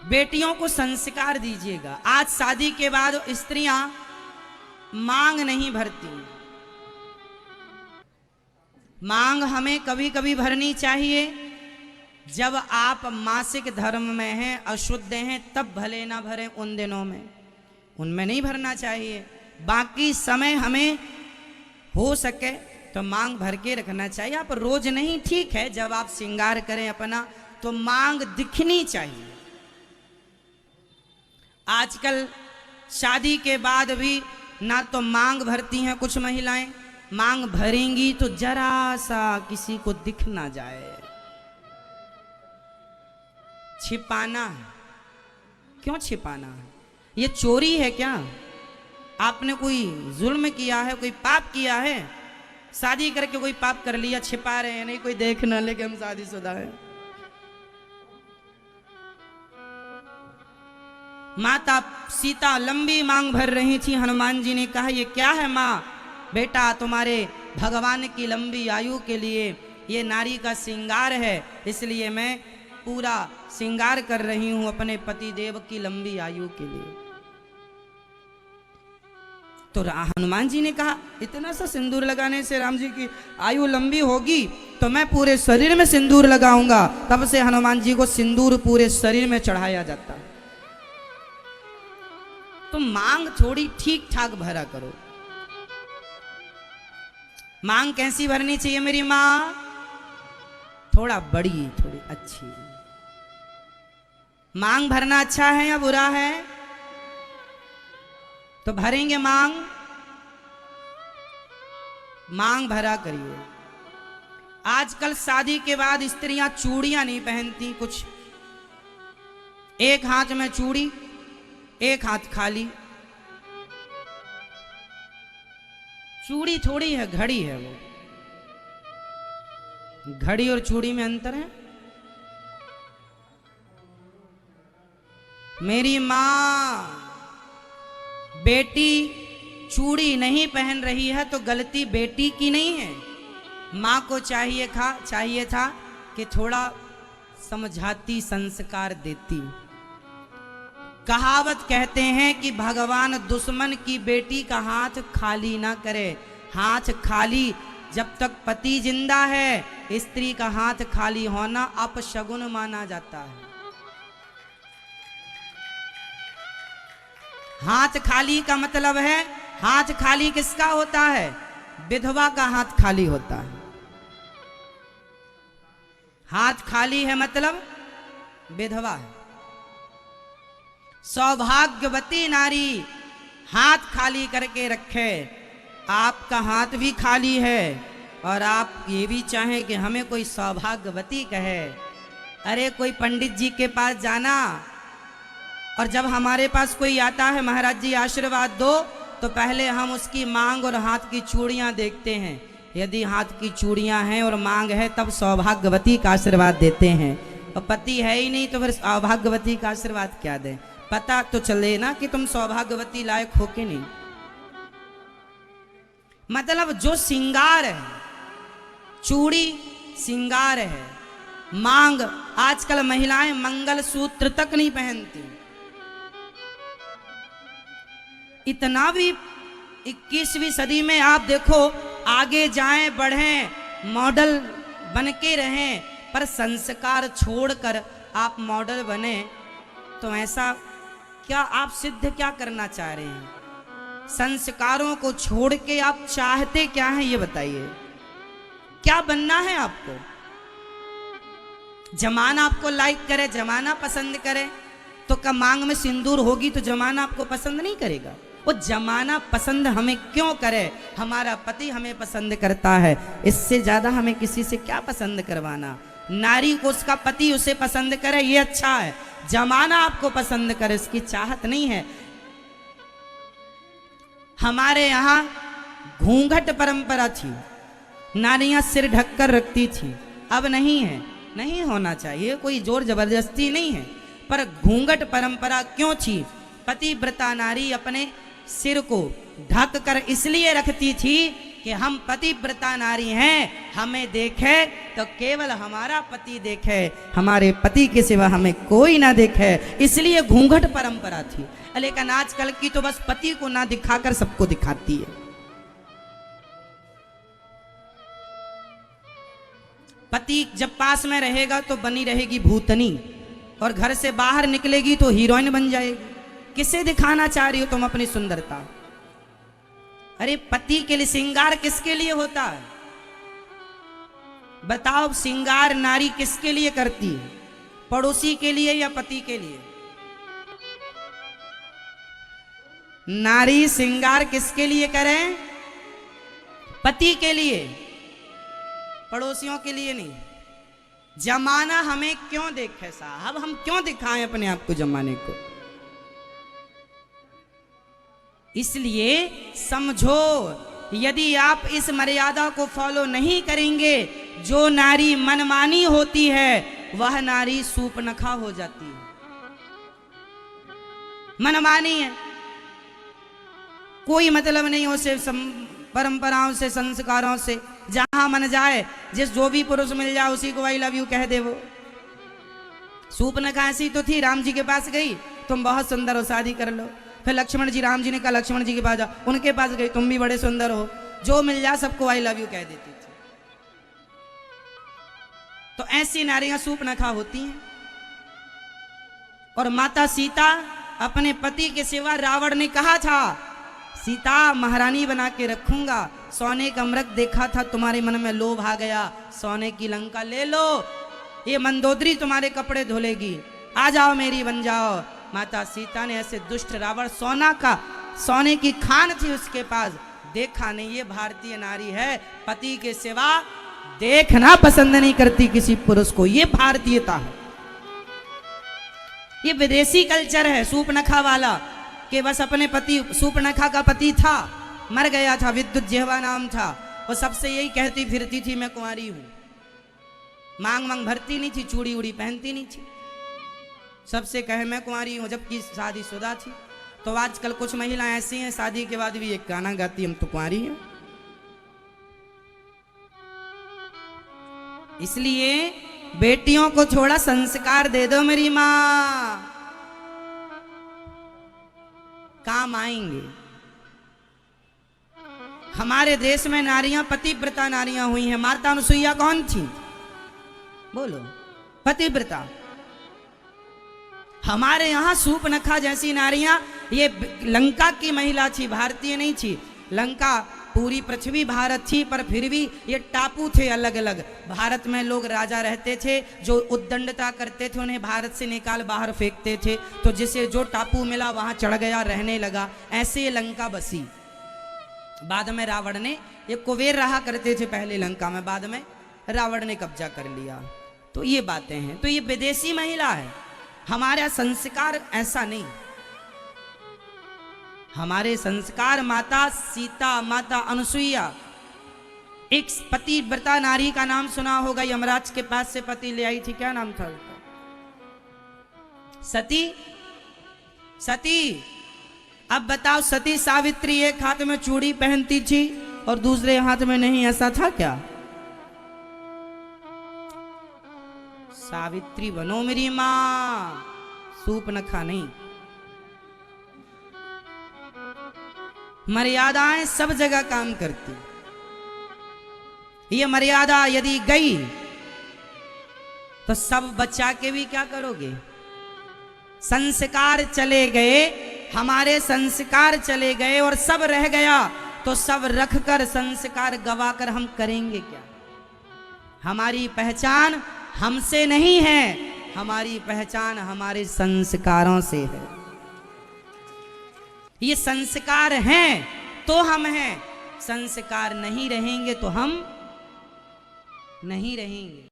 बेटियों को संस्कार दीजिएगा। आज शादी के बाद स्त्रियां मांग नहीं भरती। मांग हमें कभी कभी भरनी चाहिए जब आप मासिक धर्म में हैं, अशुद्ध हैं, तब भले ना भरें। उन दिनों में उनमें नहीं भरना चाहिए। बाकी समय हमें हो सके तो मांग भर के रखना चाहिए। आप रोज नहीं, ठीक है, जब आप श्रृंगार करें अपना तो मांग दिखनी चाहिए। आजकल शादी के बाद भी ना तो मांग भरती हैं कुछ महिलाएं, मांग भरेंगी तो जरा सा किसी को दिख ना जाए। छिपाना है। क्यों छिपाना है? ये चोरी है क्या? आपने कोई जुल्म किया है, कोई पाप किया है? शादी करके कोई पाप कर लिया, छिपा रहे हैं, नहीं कोई देख ना ले कि हम शादीशुदा हैं। माता सीता लंबी मांग भर रही थी। हनुमान जी ने कहा, ये क्या है माँ? बेटा, तुम्हारे भगवान की लंबी आयु के लिए ये नारी का श्रृंगार है, इसलिए मैं पूरा श्रृंगार कर रही हूं अपने पति देव की लंबी आयु के लिए। तो हनुमान जी ने कहा, इतना सा सिंदूर लगाने से राम जी की आयु लंबी होगी तो मैं पूरे शरीर में सिंदूर लगाऊंगा। तब से हनुमान जी को सिंदूर पूरे शरीर में चढ़ाया जाता। तो मांग थोड़ी ठीक ठाक भरा करो। मांग कैसी भरनी चाहिए मेरी मां? थोड़ा बड़ी, थोड़ी अच्छी। मांग भरना अच्छा है या बुरा है? तो भरेंगे मांग। मांग भरा करिए। आजकल शादी के बाद स्त्रियां चूड़ियां नहीं पहनती। कुछ एक हाथ में चूड़ी, एक हाथ खाली। चूड़ी थोड़ी है, घड़ी है वो। घड़ी और चूड़ी में अंतर है। मेरी मां, बेटी चूड़ी नहीं पहन रही है तो गलती बेटी की नहीं है। मां को चाहिए था कि थोड़ा समझाती, संस्कार देती। कहावत कहते हैं कि भगवान दुश्मन की बेटी का हाथ खाली ना करे। हाथ खाली जब तक पति जिंदा है, स्त्री का हाथ खाली होना अपशगुन माना जाता है। हाथ खाली का मतलब है, हाथ खाली किसका होता है? विधवा का हाथ खाली होता है। हाथ खाली है मतलब विधवा है। सौभाग्यवती नारी हाथ खाली करके रखे। आपका हाथ भी खाली है और आप ये भी चाहें कि हमें कोई सौभाग्यवती कहे। अरे कोई पंडित जी के पास जाना, और जब हमारे पास कोई आता है, महाराज जी आशीर्वाद दो, तो पहले हम उसकी मांग और हाथ की चूड़ियां देखते हैं। यदि हाथ की चूड़ियां हैं और मांग है तब सौभाग्यवती का आशीर्वाद देते हैं। और पति है ही नहीं तो फिर सौभाग्यवती का आशीर्वाद क्या दें? पता तो चले ना कि तुम सौभाग्यवती लायक हो कि नहीं। मतलब जो श्रृंगार है, चूड़ी श्रृंगार है। मांग, आजकल महिलाएं मंगल सूत्र तक नहीं पहनती। इतना भी 21वीं सदी में आप देखो, आगे जाएं, बढ़ें, मॉडल बन के रहें, पर संस्कार छोड़कर आप मॉडल बने तो ऐसा क्या? आप सिद्ध क्या करना चाह रहे हैं? संस्कारों को छोड़ के आप चाहते क्या हैं ये बताइए। क्या बनना है आपको? जमाना आपको लाइक करे, जमाना पसंद करे, तो क्या मांग में सिंदूर होगी तो जमाना आपको पसंद नहीं करेगा? वो जमाना पसंद हमें क्यों करे? हमारा पति हमें पसंद करता है, इससे ज्यादा हमें किसी से क्या पसंद करवाना। नारी को उसका पति उसे पसंद करे ये अच्छा है, जमाना आपको पसंद करे इसकी चाहत नहीं है। हमारे यहाँ घूंघट परंपरा थी, नारियां सिर ढककर रखती थी, अब नहीं है। नहीं होना चाहिए, कोई जोर जबरदस्ती नहीं है, पर घूंघट परंपरा क्यों थी? पतिव्रता नारी अपने सिर को ढक कर इसलिए रखती थी कि हम पतिव्रता नारी हैं, हमें देखे तो केवल हमारा पति देखे, हमारे पति के सिवा हमें कोई ना देखे, इसलिए घूंघट परंपरा थी। लेकिन आजकल की तो बस पति को ना दिखाकर सबको दिखाती है। पति जब पास में रहेगा तो बनी रहेगी भूतनी, और घर से बाहर निकलेगी तो हीरोइन बन जाएगी। किसे दिखाना चाह रही हो तुम अपनी सुंदरता? अरे पति के लिए श्रृंगार किसके लिए होता है? बताओ, श्रृंगार नारी किसके लिए करती है? पड़ोसी के लिए या पति के लिए? नारी श्रृंगार किसके लिए करें? पति के लिए, पड़ोसियों के लिए नहीं। जमाना हमें क्यों देखे साहब, हम क्यों दिखाएं अपने आप को जमाने को? इसलिए समझो, यदि आप इस मर्यादा को फॉलो नहीं करेंगे, जो नारी मनमानी होती है वह नारी सूपनखा हो जाती है। मनमानी है, कोई मतलब नहीं उसे परंपराओं से, संस्कारों से, जहां मन जाए, जो भी पुरुष मिल जाए उसी को आई लव यू कह दे। वो सूपनखा ऐसी तो थी, राम जी के पास गई, तुम बहुत सुंदर हो, शादी कर लो। फिर लक्ष्मण जी, राम जी ने कहा लक्ष्मण जी के पास जाओ, उनके पास गई, तुम भी बड़े सुंदर हो, जो मिल जाए सबको आई लव यू कह देती थी। तो ऐसी नारियां सूपनखा होती हैं। और माता सीता, अपने पति के सिवा रावण ने कहा था सीता महारानी बना के रखूंगा, सोने का मृग देखा था, तुम्हारे मन में लोभ आ गया, सोने की लंका ले लो, ये मंदोदरी तुम्हारे कपड़े धुलेगी, आ जाओ मेरी बन जाओ। माता सीता ने ऐसे दुष्ट रावण, सोने की खान थी उसके पास, देखा नहीं ये भारतीय नारी है, पति के सिवा देखना पसंद नहीं करती किसी पुरुष को। ये भारतीयता है, ये विदेशी कल्चर है सूपनखा वाला, कि बस अपने पति, सूपनखा का पति था, मर गया था, विद्युत जिह्वा नाम था, वो सबसे यही कहती फिरती थी मैं कुंवारी हूं, मांग भरती नहीं थी, चूड़ी उड़ी पहनती नहीं थी, सबसे कहे मैं कुंवारी हूं, जबकि शादीशुदा थी। तो आजकल कुछ महिलाएं ऐसी हैं, शादी के बाद भी एक गाना गाती हम तो कुंवारी हैं। इसलिए बेटियों को थोड़ा संस्कार दे दो मेरी मां, काम आएंगे। हमारे देश में नारियां पतिव्रता नारियां हुई हैं। माता अनुसुईया कौन थी? बोलो, पतिव्रता। हमारे यहां सूपनखा जैसी नारियां, ये लंका की महिला थी, भारतीय नहीं थी। लंका पूरी पृथ्वी भारत थी, पर फिर भी ये टापू थे अलग अलग। भारत में लोग राजा रहते थे, जो उद्दंडता करते थे उन्हें भारत से निकाल बाहर फेंकते थे, तो जिसे जो टापू मिला वहां चढ़ गया, रहने लगा। ऐसे ये लंका बसी। बाद में रावण ने, ये कुबेर रहा करते थे पहले लंका में, बाद में रावण ने कब्जा कर लिया। तो ये बातें हैं। तो ये विदेशी महिला है, हमारा संस्कार ऐसा नहीं। हमारे संस्कार, माता सीता, माता अनुसुईया, एक पतिव्रता नारी का नाम सुना होगा, यमराज के पास से पति ले आई थी, क्या नाम था उसका? सती। सती। अब बताओ, सती सावित्री एक हाथ में चूड़ी पहनती थी और दूसरे हाथ में नहीं, ऐसा था क्या? सावित्री बनो मेरी मां, सूपनखा नहीं। मर्यादाएं सब जगह काम करती। ये मर्यादा यदि गई तो सब बचा के भी क्या करोगे? संस्कार चले गए, हमारे संस्कार चले गए और सब रह गया, तो सब रखकर संस्कार गवाकर हम करेंगे क्या? हमारी पहचान हमसे नहीं है, हमारी पहचान हमारे संस्कारों से है। ये संस्कार हैं तो हम हैं, संस्कार नहीं रहेंगे तो हम नहीं रहेंगे।